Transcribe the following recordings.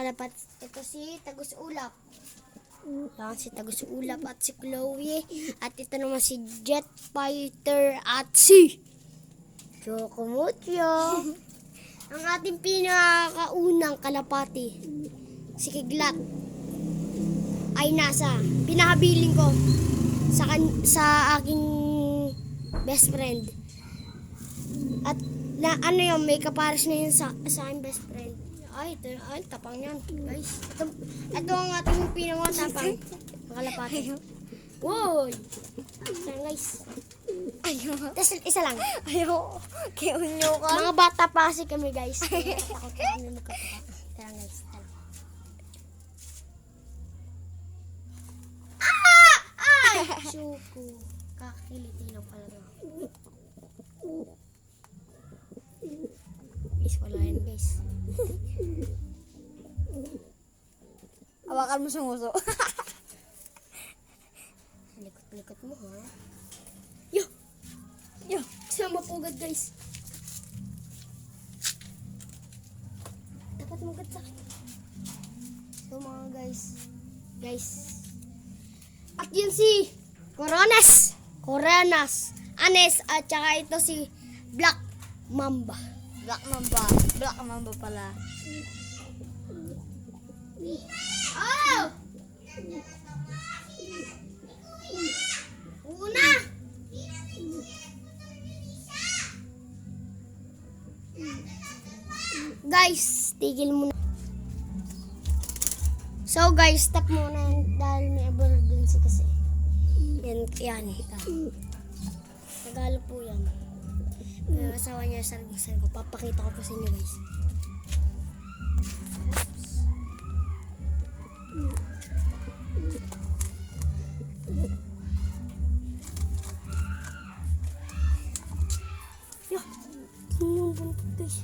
kalapat. Ito si Tagus Ulap. Yan, si Tagus Ulap at si Chloe. At ito naman si Jet Fighter at si Chocomucho. Ang ating pinakaunang kalapati, si Kiglat, ay nasa pinakabiling ko sa aking best friend. At na ano yun, may kapares na yun sa aking best friend. Ay, tapang yan, guys. Ito ang ating pinakatapang kalapati. Woy! Yan, guys. Tapos isa lang. Ayaw. Kiunyo ka. Mga bata pa kasi kami, guys. Kaya takot kami magkatuka. Tara, guys. Tara. Ay! Suko. Kakiliti lang pala to. Guys, wala yan, guys. Hawakan mo sa nguso. Likot-likot mo, ha? Yo. Sama pugad, guys. Dapat magad sa akin. So, mga guys. At yun si Coronas, Anes, at saka ito si Black Mamba. Black Mamba. Black Mamba pala. Oh! Una! Guys, tigil muna. So guys, stop muna yan dahil may emergency kasi. Yan. Tagalog po yan. Asawa niya sa ko. Papakita ko po sa inyo, guys. Yung buntot, guys.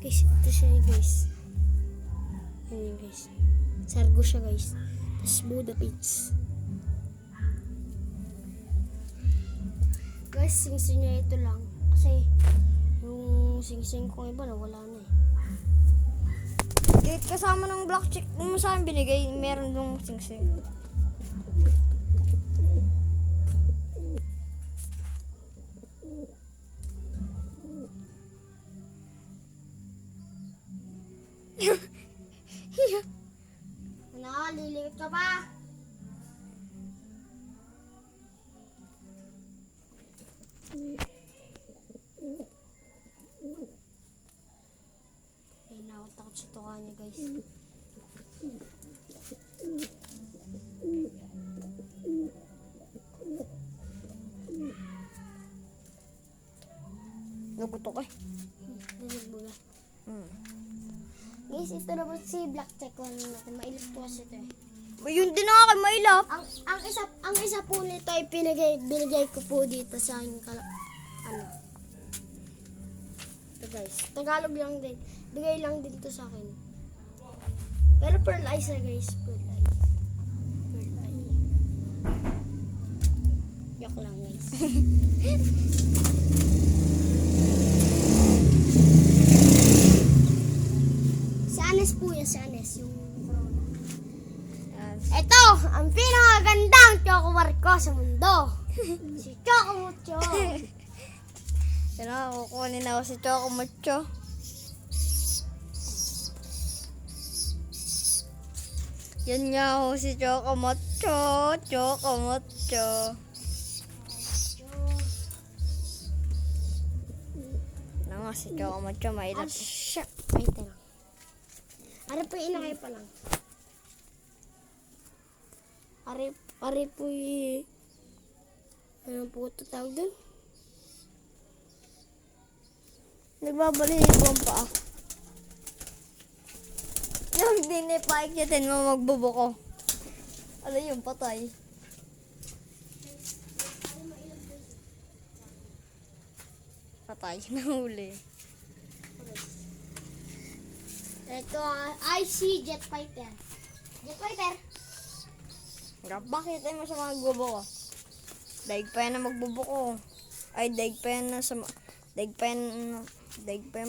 Guys, ito siya, guys. Ayan, guys. Sargo siya, guys. Tapos Buddha Pits. Guys, sing-sing niya ito lang. Kasi, yung sing-sing ko iba na wala na eh. Kahit kasama ng black chick mo sa akin binigay, meron dong sing-sing. Ano, liliwit ka pa? Ay, nakot sa tuka niya, guys. Nagutok eh. Nalagbuga. Guys, ito naman si Black Check ko natin. Mailap to kasi ito eh. Yun din na ako mailap. Ang isa po nito ay binigay ko po dito sa aking ano. Ito guys, Tagalog lang din. Bigay lang din to sa akin. Pero pearl eyes na guys, pearl eyes. Pearl eye. Yak lang guys. Si Anes po yan, si Anes, yung corona. Ito, ang pinakagandang chocobar ko sa mundo. Si Chocomucho. Sino, kukunin ako si Chocomucho. Yan nga ako si Chocomucho. Chocomucho. Ano nga si Chocomucho, mailap. Shit. Ay, teka. Ari po inakay pa lang. Ari po ano po ito tawag dun? Nagbabaligo ang paa. Yung dinipaikyatin mo magbubuko. Ano yung patay? Patay, nahuli. Ito ay si Jet Fighter. Jet Fighter. Bakit mo sa magbubuko? Daig pa yan na magbubuko. Ay, daig pa yan na sa Daig pa yan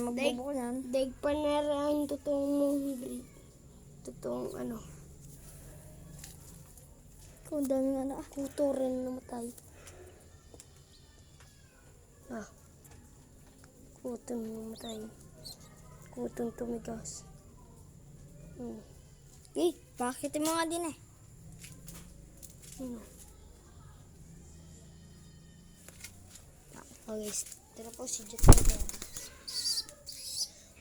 magbubuko yan. Daig pa na rin totoong ano. Kung daming ano. Kuto rin namatay. Kutong namatay. Kutong tumigas. Eh, bakit mo nga din eh? Guys, tara po si Jet Rider.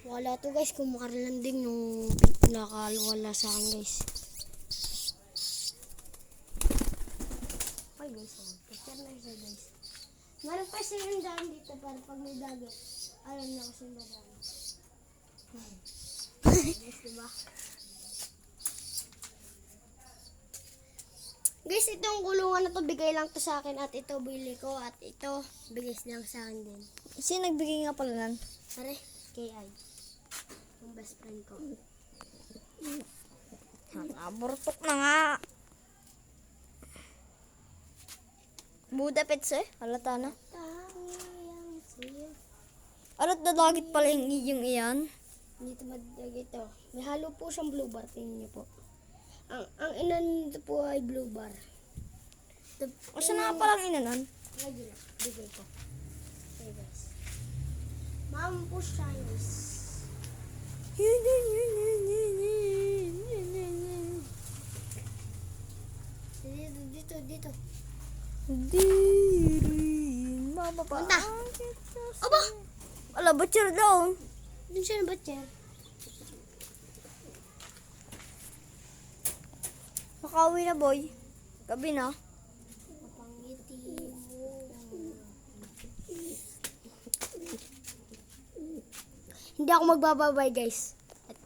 Wala to guys, kung makaralanding nung nakawala sa akin guys. Okay guys, picture na siya guys. Meron pa silang daan dito para pag may dagat, alam na kasi yung dadaan. Guys, diba? Guys, itong kulungan na to, bigay lang to sa akin at ito bili ko at ito, bigay lang sa akin din. Sino nagbigay nga pala nan? Pare, KI. Yung best friend ko. Naburtok na nga. Buda pets eh. Halata na. Tayang siya. Alat dadagit pala yung iyan. Dito madag ito. May halo po siyang blue bar. Tingnan niyo po. Ang inan nito po ay blue bar. O saan nga palang inanan? Ayun, bigay ko. Okay guys. Ma'am po shines. Dito. Dirin, mababa. Punta. Aba! Ala, butcher down. Doon siya na ba siya? Makauwi na boy. Gabi na. Mapangiti mo. Hindi ako magbababay guys. At